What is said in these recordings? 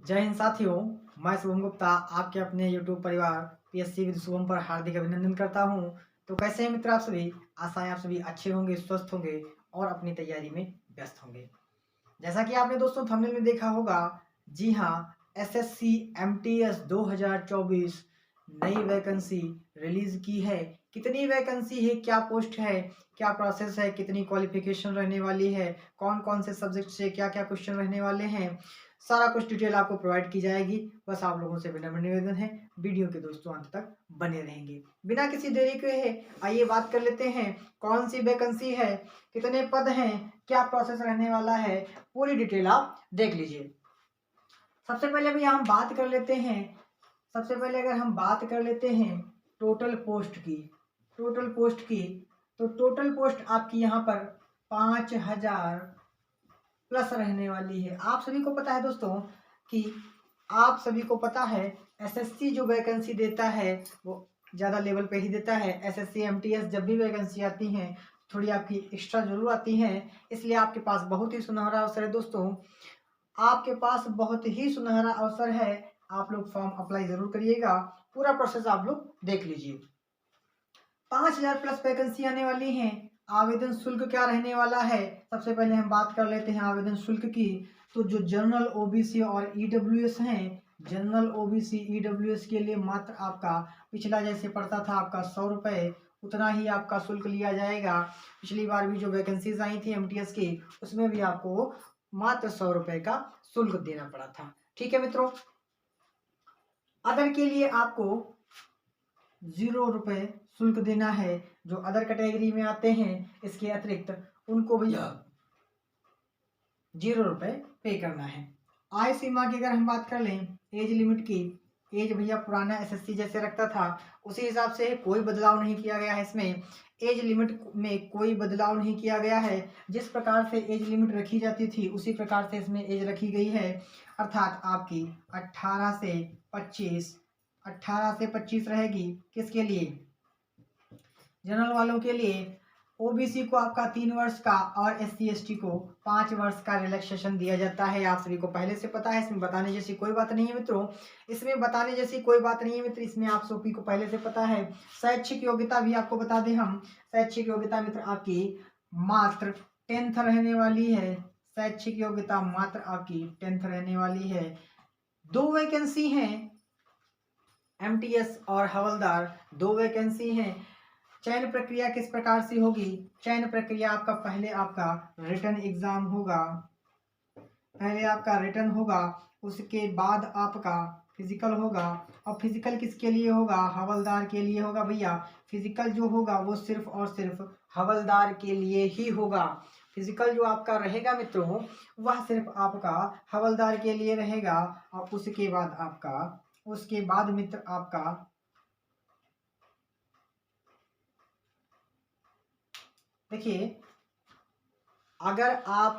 जय हिंद साथियों। मैं शुभम गुप्ता आपके अपने यूट्यूब परिवार पीएससी विद शुभम पर हार्दिक अभिनंदन करता हूं। तो कैसे हैं मित्र आप सभी? आशा है आप सभी अच्छे होंगे, स्वस्थ होंगे और अपनी तैयारी में व्यस्त होंगे। जैसा कि आपने दोस्तों थंबनेल में देखा होगा, जी हाँ, एसएससी एमटीएस 2024 नई वैकेंसी रिलीज की है। कितनी वैकेंसी है, क्या पोस्ट है, क्या प्रोसेस है, कितनी क्वालिफिकेशन रहने वाली है, कौन कौन से सब्जेक्ट से क्या क्या क्वेश्चन रहने वाले हैं, सारा कुछ डिटेल आपको प्रोवाइड की जाएगी। बस आप लोगों से विनम्र निवेदन है, वीडियो के दोस्तों अंत तक बने रहेंगे। बिना किसी देरी के आइए बात कर लेते हैं कौन सी वैकेंसी है, कितने पद हैं, क्या प्रोसेस रहने वाला है, पूरी डिटेल आप देख लीजिए। सबसे पहले भैया हम बात कर लेते हैं, सबसे पहले अगर हम बात कर लेते हैं टोटल पोस्ट की, टोटल पोस्ट की, तो टोटल पोस्ट आपकी यहाँ पर 5000 प्लस रहने वाली है। आप सभी को पता है दोस्तों कि आप सभी को पता है एसएससी जो वैकेंसी देता है वो ज़्यादा लेवल पे ही देता है। एसएससी एमटीएस जब भी वैकेंसी आती हैं थोड़ी आपकी एक्स्ट्रा जरूर आती हैं, इसलिए आपके पास बहुत ही सुनहरा अवसर है दोस्तों, आपके पास बहुत ही सुनहरा अवसर है। आप लोग फॉर्म अप्लाई जरूर करिएगा, पूरा प्रोसेस आप लोग देख लीजिए। 5000 प्लस वैकेंसी आने वाली हैं। आवेदन शुल्क क्या रहने वाला है, सबसे पहले हम बात कर लेते हैं आवेदन शुल्क की। तो जो जनरल ओबीसी और ईडब्ल्यूएस हैं, जनरल ओबीसी ईडब्ल्यूएस के लिए मात्र आपका पिछला जैसे पड़ता था आपका 100 रुपये, उतना ही आपका शुल्क लिया जाएगा। पिछली बार भी जो वैकेंसीज आई थी एमटीएस की उसमें भी आपको मात्र 100 रुपये का शुल्क देना पड़ा था। ठीक है मित्रों, अदर के लिए आपको 0 रुपये शुल्क देना है। जो अदर कैटेगरी में आते हैं इसके अतिरिक्त उनको भैया 0 रुपये पे करना है। आय सीमा की अगर हम बात कर लें, एज लिमिट की, एज भैया पुराना एसएससी जैसे रखता था उसी हिसाब से कोई बदलाव नहीं किया गया है। इसमें एज लिमिट में कोई बदलाव नहीं किया गया है। जिस प्रकार से एज लिमिट रखी जाती थी उसी प्रकार से इसमें एज रखी गई है, अर्थात आपकी 18 से 25 रहेगी। किसके लिए? जनरल वालों के लिए। ओबीसी को आपका 3 वर्ष का और एससी एसटी को 5 वर्ष का रिलैक्सेशन दिया जाता है। आप सभी को पहले से पता है, इसमें बताने जैसी कोई बात नहीं है मित्रों, इसमें बताने जैसी कोई बात नहीं है मित्र, इसमें आप सभी को पहले से पता है। शैक्षिक योग्यता भी आपको बता दें हम, शैक्षिक योग्यता मित्र आपकी मात्र 10th रहने वाली है। शैक्षिक योग्यता मात्र आपकी 10th रहने वाली है। 2 वैकेंसी हैं, एमटीएस और हवलदार 2 वैकेंसी हैं। चयन प्रक्रिया किस प्रकार से होगी? चयन प्रक्रिया आपका पहले आपका रिटन एग्जाम होगा, पहले आपका रिटन होगा, उसके बाद आपका फिजिकल होगा। और फिजिकल किसके लिए होगा? हवलदार के लिए होगा भैया। फिजिकल जो होगा वो सिर्फ और सिर्फ हवलदार के लिए ही होगा। फिजिकल जो आपका रहेगा मित्रों वह सिर्फ आपका हवलदार के लिए रहेगा। और उसके बाद आपका, उसके बाद मित्र आपका देखिए, अगर आप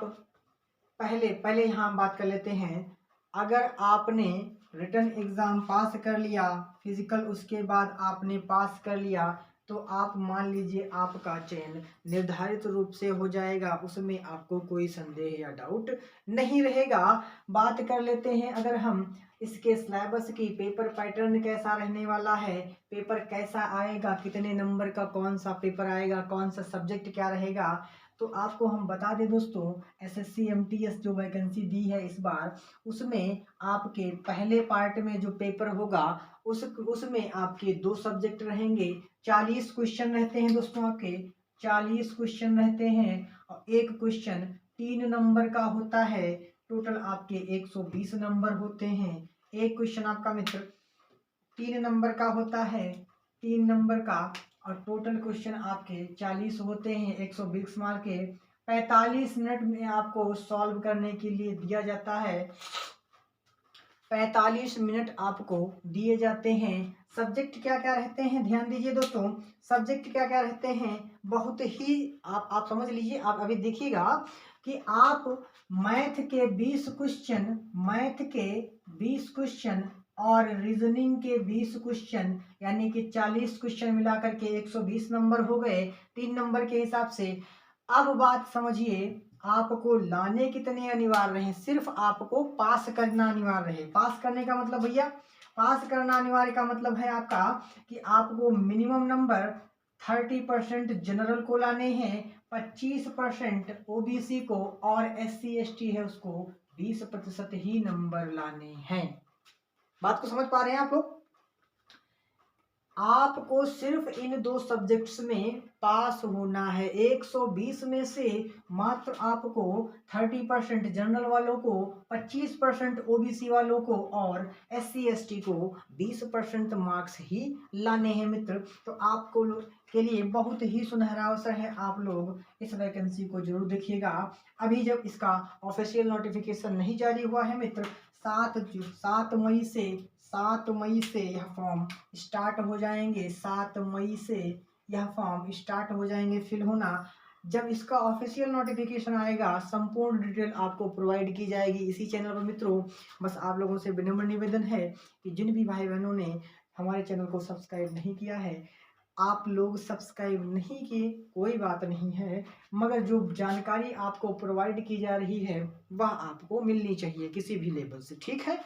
पहले पहले यहाँ हम बात कर लेते हैं, अगर आपने रिटन एग्जाम पास कर लिया, फिजिकल उसके बाद आपने पास कर लिया, तो आप मान लीजिए आपका चयन निर्धारित रूप से हो जाएगा, उसमें आपको कोई संदेह या डाउट नहीं रहेगा। बात कर लेते हैं अगर हम इसके सिलेबस की, पेपर पैटर्न कैसा रहने वाला है, पेपर कैसा आएगा, कितने नंबर का कौन सा पेपर आएगा, कौन सा सब्जेक्ट क्या रहेगा, तो आपको हम बता दें दोस्तों, एसएससी एमटीएस जो वैकेंसी दी है इस बार, उसमें आपके पहले पार्ट में जो पेपर होगा उसमें आपके 2 सब्जेक्ट रहेंगे। 40 क्वेश्चन रहते हैं दोस्तों, आपके 40 क्वेश्चन रहते हैं और एक क्वेश्चन 3 नंबर का होता है। टोटल आपके 120 नंबर होते हैं। एक क्वेश्चन आपका मित्र 3 नंबर का होता है, 3 नंबर का, और टोटल क्वेश्चन आपके 40 होते हैं, 120 मार्क के। 45 मिनट में आपको सॉल्व करने के लिए दिया जाता है, 45 मिनट आपको दिए जाते हैं। सब्जेक्ट क्या क्या रहते हैं ध्यान दीजिए दोस्तों, सब्जेक्ट क्या क्या रहते हैं बहुत ही आप समझ लीजिए। आप अभी देखिएगा कि आप मैथ के 20 क्वेश्चन, मैथ के 20 क्वेश्चन और रीजनिंग के 20 क्वेश्चन, यानी कि 40 क्वेश्चन मिलाकर के 120 नंबर हो गए 3 नंबर के हिसाब से। अब बात समझिए, आपको लाने कितने अनिवार्य हैं, सिर्फ आपको पास करना अनिवार्य है। पास करने का मतलब भैया, पास करना अनिवार्य का मतलब है आपका कि आपको मिनिमम नंबर 30% जनरल को लाने हैं, 25% ओबीसी को, और SC ST है उसको 20% ही नंबर लाने हैं। बात को समझ पा रहे हैं आप लोग? आपको सिर्फ इन 2 सब्जेक्ट्स में पास होना है। 120 में से मात्र आपको 30% जनरल वालों को, 25% ओबीसी वालों को और SC ST को 20% मार्क्स ही लाने हैं मित्र। तो आपको के लिए बहुत ही सुनहरा अवसर है, आप लोग इस वैकेंसी को जरूर देखिएगा। अभी जब इसका ऑफिशियल नोटिफिकेशन नहीं जारी हुआ है मित्र, 7 मई से यह फॉर्म स्टार्ट हो जाएंगे। 7 मई से यह फॉर्म स्टार्ट हो जाएंगे फिल होना। जब इसका ऑफिशियल नोटिफिकेशन आएगा, संपूर्ण डिटेल आपको प्रोवाइड की जाएगी इसी चैनल पर मित्रों। बस आप लोगों से विनम्र निवेदन है कि जिन भी भाई बहनों ने हमारे चैनल को सब्सक्राइब नहीं किया है, आप लोग सब्सक्राइब नहीं किए कोई बात नहीं है, मगर जो जानकारी आपको प्रोवाइड की जा रही है वह आपको मिलनी चाहिए किसी भी लेवल से, ठीक है।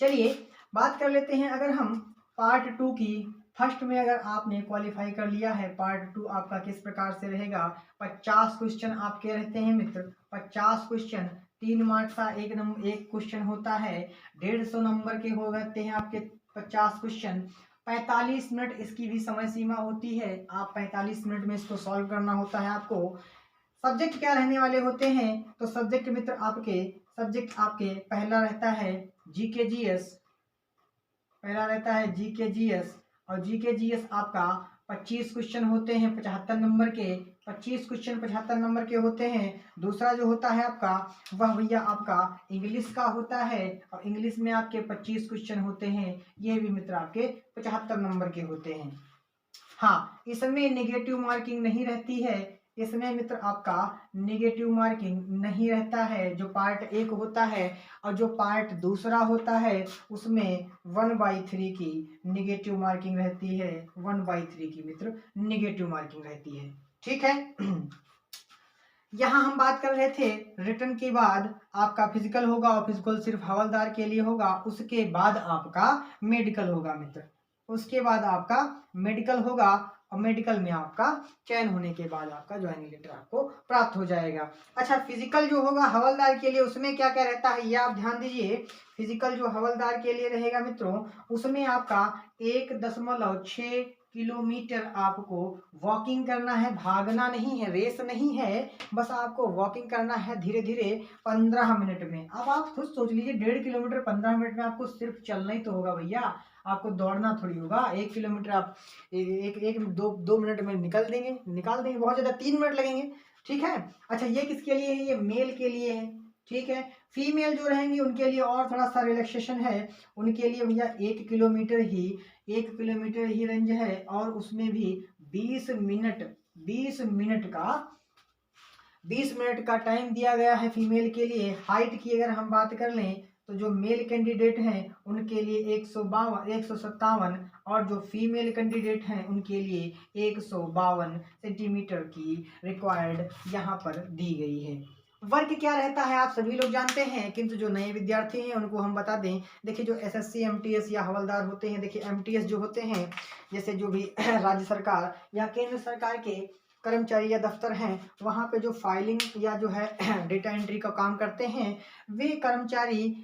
चलिए बात कर लेते हैं। अगर हम पार्ट 2 की, फर्स्ट में अगर आपने क्वालिफाई कर लिया है, पार्ट 2 आपका किस प्रकार से रहेगा। 50 क्वेश्चन आपके रहते हैं मित्र। 50 क्वेश्चन, 3 मार्क्स का एक क्वेश्चन होता है। 150 नंबर के हो जाते हैं आपके 50 क्वेश्चन। 45 मिनट इसकी भी समय सीमा होती है। आप 45 मिनट में इसको सॉल्व करना होता है आपको। सब्जेक्ट क्या रहने वाले होते हैं, तो सब्जेक्ट मित्र आपके पहला रहता है जीके जीएस, पहला रहता है जीके जीएस, और जीके जीएस आपका 25 क्वेश्चन होते हैं 75 नंबर के। 25 क्वेश्चन 75 नंबर के होते हैं। दूसरा जो होता है आपका, वह भैया आपका इंग्लिश का होता है, और इंग्लिश में आपके 25 क्वेश्चन होते हैं। ये भी मित्र आपके 75 नंबर के होते हैं। हाँ, इसमें नेगेटिव मार्किंग नहीं रहती है। इसमें मित्र आपका नेगेटिव मार्किंग नहीं रहता है। जो पार्ट 1 होता है और जो पार्ट दूसरा होता है उसमें 1/3 की नेगेटिव मार्किंग रहती है। 1/3 की मित्र नेगेटिव मार्किंग रहती है, ठीक है। यहाँ हम बात कर रहे थे रिटर्न के बाद आपका फिजिकल होगा, और फिजिकल सिर्फ हवलदार के लिए होगा। उसके बाद आपका मेडिकल होगा मित्र। उसके बाद आपका मेडिकल होगा, और मेडिकल में आपका चयन होने के बाद आपका ज्वाइनिंग लेटर आपको प्राप्त हो जाएगा। अच्छा, फिजिकल जो होगा हवलदार के लिए, उसमें क्या क्या रहता है ये आप ध्यान दीजिए। फिजिकल जो हवलदार के लिए रहेगा मित्रों, उसमें आपका 1.6 किलोमीटर आपको वॉकिंग करना है, भागना नहीं है, रेस नहीं है, बस आपको वॉकिंग करना है धीरे धीरे 15 मिनट में। अब आप खुद सोच लीजिए, 1.5 किलोमीटर 15 मिनट में आपको सिर्फ चलना ही तो होगा भैया, आपको दौड़ना थोड़ी होगा। 1 किलोमीटर आप दो मिनट में निकाल देंगे, बहुत ज़्यादा 3 मिनट लगेंगे, ठीक है। अच्छा, ये किसके लिए है, ये मेल के लिए है, ठीक है। फीमेल जो रहेंगी उनके लिए और थोड़ा सा रिलैक्सेशन है। उनके लिए भैया 1 किलोमीटर ही रेंज है, और उसमें भी 20 मिनट का टाइम दिया गया है फीमेल के लिए। हाइट की अगर हम बात कर लें तो जो मेल कैंडिडेट हैं उनके लिए 157, और जो फीमेल कैंडिडेट हैं उनके लिए 152 सेंटीमीटर की रिक्वायर्ड यहाँ पर दी गई है। वर्क क्या रहता है आप सभी लोग जानते हैं, किंतु जो नए विद्यार्थी हैं उनको हम बता दें। देखिए, जो SSC MTS या हवलदार होते हैं, देखिए MTS जो होते हैं, जैसे जो भी राज्य सरकार या केंद्र सरकार के कर्मचारी या दफ्तर हैं, वहाँ पे जो फाइलिंग या जो है डेटा एंट्री का काम करते हैं, वे कर्मचारी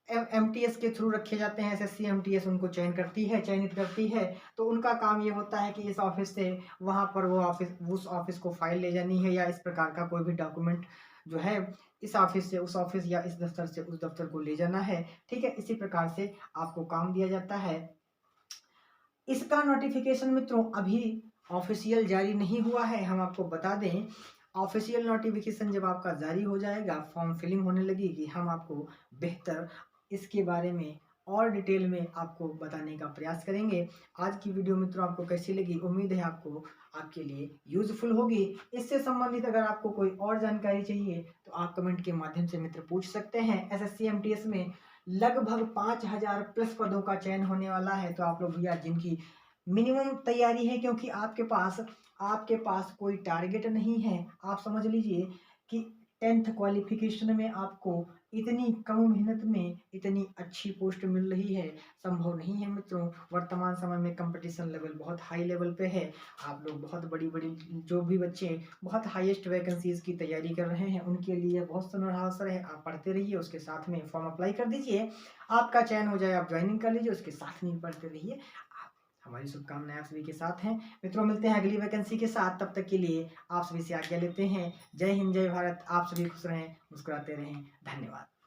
MTS के थ्रू रखे जाते हैं। SSC MTS उनको चयनित करती है। तो उनका काम ये होता है कि इस ऑफिस से वहाँ पर उस ऑफिस को फाइल ले जानी है, या इस प्रकार का कोई भी डॉक्यूमेंट जो है इस ऑफिस से उस ऑफिस या इस दफ्तर से उस दफ्तर को ले जाना है, ठीक है। इसी प्रकार से आपको काम दिया जाता है। इसका नोटिफिकेशन मित्रों अभी ऑफिशियल जारी नहीं हुआ है। हम आपको बता दें, ऑफिशियल नोटिफिकेशन जब आपका जारी हो जाएगा, फॉर्म फिलिंग होने लगेगी, हम आपको बेहतर इसके बारे में और डिटेल में आपको बताने का प्रयास करेंगे। आज की वीडियो मित्रों आपको कैसी लगी, उम्मीद है आपको आपके लिए यूजफुल होगी। इससे संबंधित अगर आपको कोई और जानकारी चाहिए तो आप कमेंट के माध्यम से मित्र पूछ सकते हैं। SSC MTS में लगभग 5000 प्लस पदों का चयन होने वाला है। तो आप लोग भैया जिनकी मिनिमम तैयारी है, क्योंकि आपके पास कोई टारगेट नहीं है, आप समझ लीजिए कि 10th क्वालिफिकेशन में आपको इतनी कम मेहनत में इतनी अच्छी पोस्ट मिल रही है, संभव नहीं है मित्रों। वर्तमान समय में कंपटीशन लेवल बहुत हाई लेवल पे है। आप लोग बहुत बड़ी-बड़ी जो भी बच्चे बहुत हाईएस्ट वैकेंसीज़ की तैयारी कर रहे हैं, उनके लिए बहुत सुनहरा अवसर है। आप पढ़ते रहिए, उसके साथ में फॉर्म अप्लाई कर दीजिए, आपका चयन हो जाए, आप ज्वाइनिंग कर लीजिए, उसके साथ में पढ़ते रहिए। आप हमारी शुभकामनाएँ आप सभी के साथ हैं। मित्रों मिलते हैं अगली वैकेंसी के साथ, तब तक के लिए आप सभी से आज्ञा लेते हैं। जय हिंद, जय भारत। आप सभी खुश रहें, मुस्कुराते रहें। धन्यवाद।